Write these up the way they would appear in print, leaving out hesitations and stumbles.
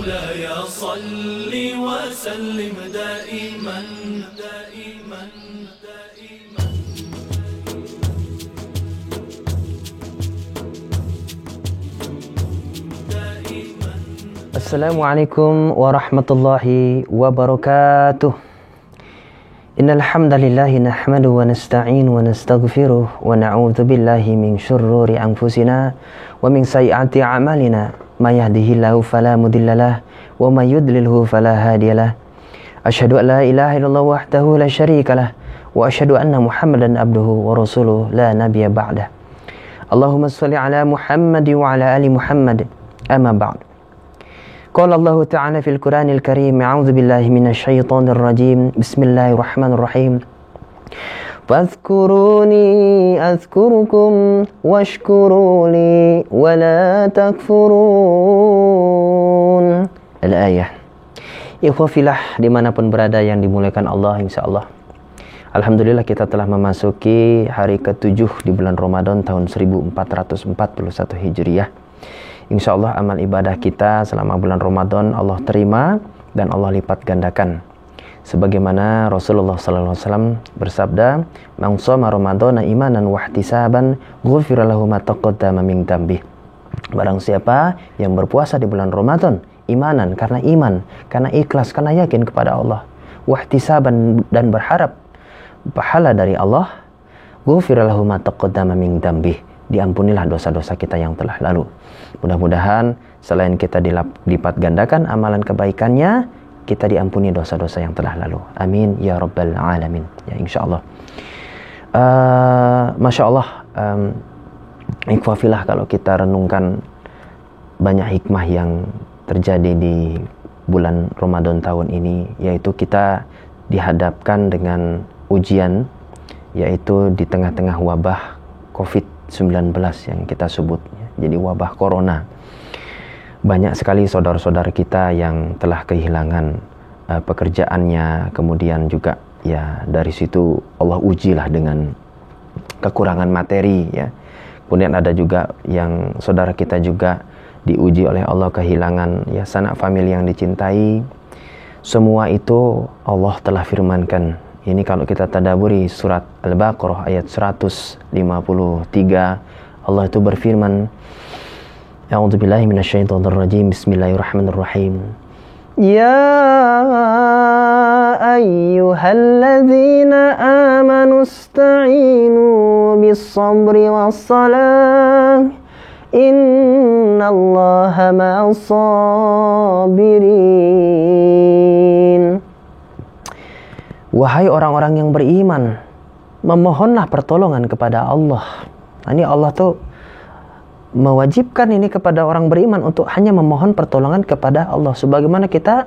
مولاي صل وسلم دائما دائما دائما. Assalamualaikum warahmatullahi wabarakatuh. Innal hamdalillah nahmaduhu wa nasta'inu wa nastaghfiruh wa na'udzu billahi min syururi anfusina wa min sayyiati a'malina. May yahdihillahu fala mudhillalah wa may yudlilhu fala hadiyalah. Asyhadu an la ilaha illallah wahdahu la syarikalah wa asyhadu anna Muhammadan abduhu wa rasuluhu la nabiyya ba'dah. Allahumma shalli ala Muhammad wa ala ali Muhammad. Amma ba'd. Qala Allah Ta'ala fil Qur'anil Karim, a'udzu billahi minasy syaithanir rajim. Bismillahirrahmanirrahim. Fadhkuruni azkurukum washkuruli wa la takfurun. Al-ayah. Ikhwafillah dimanapun berada yang dimuliakan Allah, insyaallah. Alhamdulillah kita telah memasuki hari ke-7 di bulan Ramadan tahun 1441 Hijriah. InsyaAllah amal ibadah kita selama bulan Ramadan Allah terima dan Allah lipat gandakan. Sebagaimana Rasulullah SAW bersabda, "Man shoma Ramadhana imanan wa ihtisaban, ghufira lahu ma taqaddama min dzambih." Barang siapa yang berpuasa di bulan Ramadan imanan, karena iman, karena ikhlas, karena yakin kepada Allah, wa ihtisaban dan berharap pahala dari Allah, ghufira lahu ma taqaddama min dzambih. Diampunilah dosa-dosa kita yang telah lalu. Mudah-mudahan selain kita dilipat gandakan amalan kebaikannya, kita diampuni dosa-dosa yang telah lalu. Amin ya rabbal alamin. Ya insyaallah. Masya Allah, ikhwafillah, kalau kita renungkan banyak hikmah yang terjadi di bulan Ramadan tahun ini, yaitu kita dihadapkan dengan ujian, yaitu di tengah-tengah wabah COVID-19 yang kita sebut, jadi wabah corona. Banyak sekali saudara-saudara kita yang telah kehilangan pekerjaannya, kemudian juga ya dari situ Allah ujilah dengan kekurangan materi ya. Kemudian ada juga yang saudara kita juga diuji oleh Allah kehilangan ya sanak famili yang dicintai. Semua itu Allah telah firmankan. Ini kalau kita tadaburi surat Al-Baqarah ayat 153, Allah itu berfirman, A'udzubillahi minasyaitonirrajim, Bismillahirrahmanirrahim. Ya ayyuhalladzina amanu ista'inu bis-sabri was-salah, innallaha ma'as-sabirin. Wahai orang-orang yang beriman, memohonlah pertolongan kepada Allah. Ini Allah tuh mewajibkan ini kepada orang beriman untuk hanya memohon pertolongan kepada Allah. Sebagaimana kita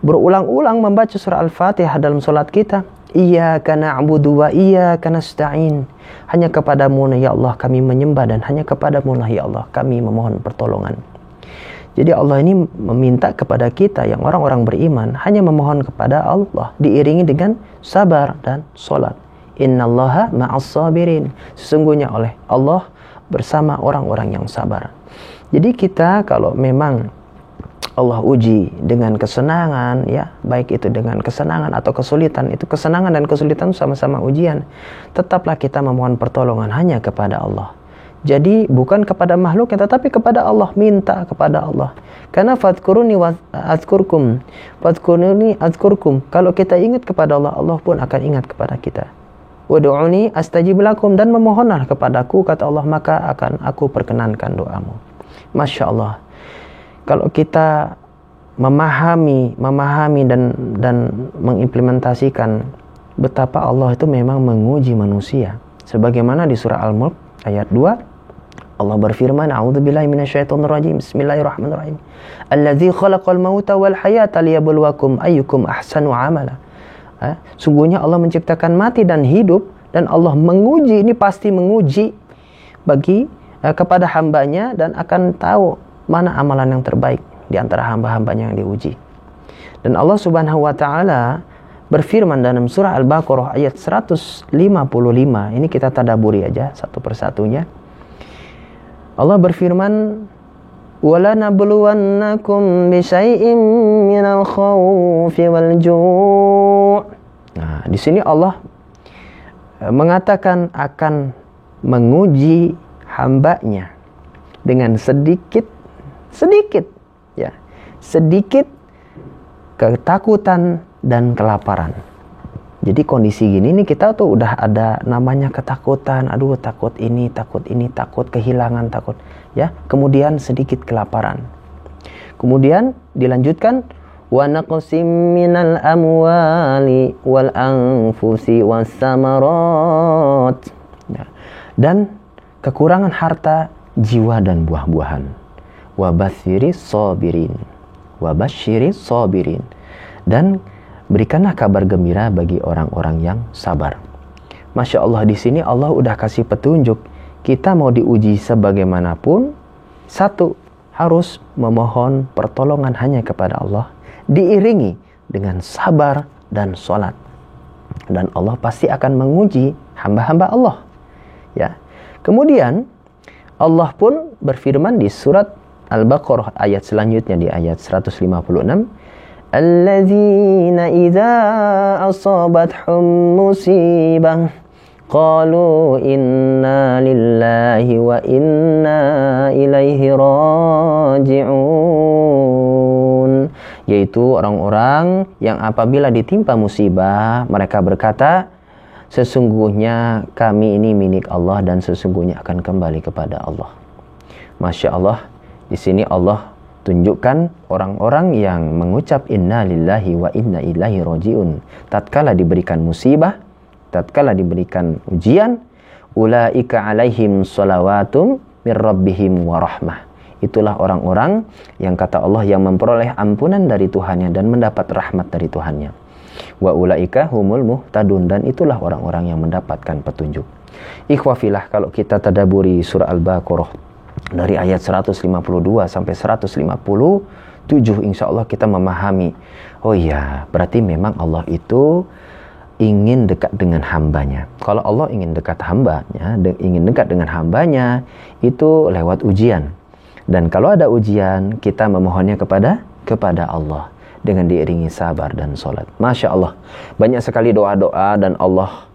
berulang-ulang membaca surah Al-Fatihah dalam salat kita. Iyyaka na'budu wa iyyaka nasta'in. Hanya kepadamu ya Allah kami menyembah, dan hanya kepadamu ya Allah kami memohon pertolongan. Jadi Allah ini meminta kepada kita yang orang-orang beriman hanya memohon kepada Allah, diiringi dengan sabar dan salat. Innallaha ma'as-sabirin. Sesungguhnya oleh Allah bersama orang-orang yang sabar. Jadi kita kalau memang Allah uji dengan kesenangan ya, baik itu dengan kesenangan atau kesulitan, itu kesenangan dan kesulitan sama-sama ujian. Tetaplah kita memohon pertolongan hanya kepada Allah. Jadi bukan kepada makhluk, tetapi kepada Allah, minta kepada Allah. Karena fadhkuruni azkurkum. Fadhkuruni azkurkum. Kalau kita ingat kepada Allah, Allah pun akan ingat kepada kita. Wad'uni astajib lakum, dan memohonlah kepadaku, kata Allah, maka akan aku perkenankan doamu. Masya Allah. Kalau kita memahami dan mengimplementasikan betapa Allah itu memang menguji manusia. Sebagaimana di surah Al-Mulk ayat 2, Allah berfirman, A'udzubillahi minasyaitonirrajim, Bismillahirrahmanirrahim. Allazi khalaqal mauta wal hayata liyabluwakum ayyukum ahsanu amala. Sungguhnya Allah menciptakan mati dan hidup, dan Allah menguji, ini pasti menguji bagi kepada hambanya, dan akan tahu mana amalan yang terbaik di antara hamba-hambanya yang diuji. Dan Allah Subhanahu wa taala berfirman dalam surah Al-Baqarah ayat 155. Ini kita tadaburi aja satu persatunya. Allah berfirman, وَلَنَبْلُوَنَّكُمْ بِشَيْءٍ مِّنَ الْخَوْفِ وَالْجُوعِ. Nah, di sini Allah mengatakan akan menguji hambanya dengan sedikit ketakutan dan kelaparan. Jadi kondisi gini nih kita tuh udah ada namanya ketakutan, aduh takut ini, takut kehilangan, takut ya. Kemudian sedikit kelaparan. Kemudian dilanjutkan wa naqsim minal amwali wal anfusi was samarat. Dan kekurangan harta, jiwa dan buah-buahan. Wa basyiris sabirin. Dan berikanlah kabar gembira bagi orang-orang yang sabar. Masya Allah, di sini Allah udah kasih petunjuk. Kita mau diuji sebagaimanapun, satu, harus memohon pertolongan hanya kepada Allah, diiringi dengan sabar dan sholat. Dan Allah pasti akan menguji hamba-hamba Allah. Ya. Kemudian Allah pun berfirman di surat Al-Baqarah ayat selanjutnya di ayat 156, alladzina idza asabathum musibah qalu inna lillahi wa inna ilaihi raji'un. Yaitu orang-orang yang apabila ditimpa musibah mereka berkata, sesungguhnya kami ini milik Allah dan sesungguhnya akan kembali kepada Allah. Masya Allah, di sini Allah tunjukkan orang-orang yang mengucap inna lillahi wa inna ilaihi raji'un tatkala diberikan musibah, tatkala diberikan ujian, ulaika alaihim shalawatum mir rabbihim wa rahmah. Itulah orang-orang yang kata Allah yang memperoleh ampunan dari Tuhannya dan mendapat rahmat dari Tuhannya. Wa ulaika humul muhtadun, dan itulah orang-orang yang mendapatkan petunjuk. Ikhwafillah, kalau kita tadaburi surah Al-Baqarah dari ayat 152 sampai 157, insya Allah kita memahami, oh ya, berarti memang Allah itu ingin dekat dengan hambanya. Kalau Allah ingin dekat dengan hambanya, itu lewat ujian. Dan kalau ada ujian, kita memohonnya kepada Allah dengan diiringi sabar dan sholat. Masya Allah, banyak sekali doa-doa, dan Allah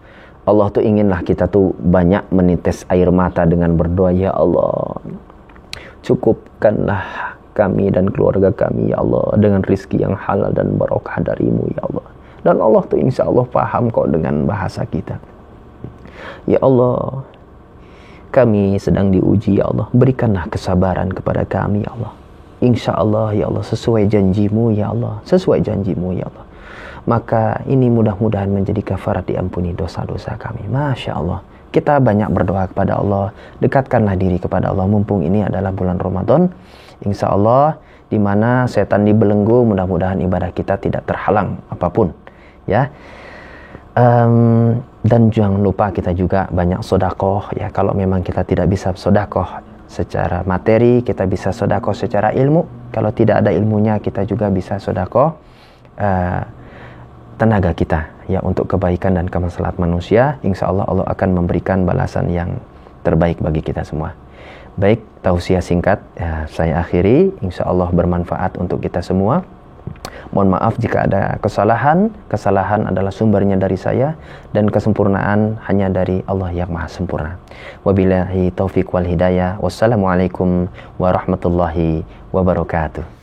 tuh inginlah kita tuh banyak menitis air mata dengan berdoa, ya Allah, cukupkanlah kami dan keluarga kami, ya Allah, dengan rizki yang halal dan barokah darimu, ya Allah. Dan Allah tuh insya Allah paham kok dengan bahasa kita. Ya Allah, kami sedang diuji, ya Allah, berikanlah kesabaran kepada kami, ya Allah. Insya Allah, ya Allah, sesuai janjimu, ya Allah, sesuai janjimu, ya Allah. Maka ini mudah-mudahan menjadi kafarat diampuni dosa-dosa kami. Masya Allah, kita banyak berdoa kepada Allah, dekatkanlah diri kepada Allah, mumpung ini adalah bulan Ramadan. Insya Allah, di mana setan dibelenggu, mudah-mudahan ibadah kita tidak terhalang apapun, ya. Dan jangan lupa kita juga banyak sodakoh, ya. Kalau memang kita tidak bisa sodakoh secara materi, kita bisa sodakoh secara ilmu. Kalau tidak ada ilmunya, kita juga bisa sodakoh tenaga kita, ya, untuk kebaikan dan kemaslahatan manusia. Insya Allah Allah akan memberikan balasan yang terbaik bagi kita semua. Baik, tausiah singkat saya akhiri. Insya Allah bermanfaat untuk kita semua. Mohon maaf jika ada kesalahan. Kesalahan adalah sumbernya dari saya, dan kesempurnaan hanya dari Allah yang Maha Sempurna. Wabillahi taufiq wal hidayah. Wassalamualaikum warahmatullahi wabarakatuh.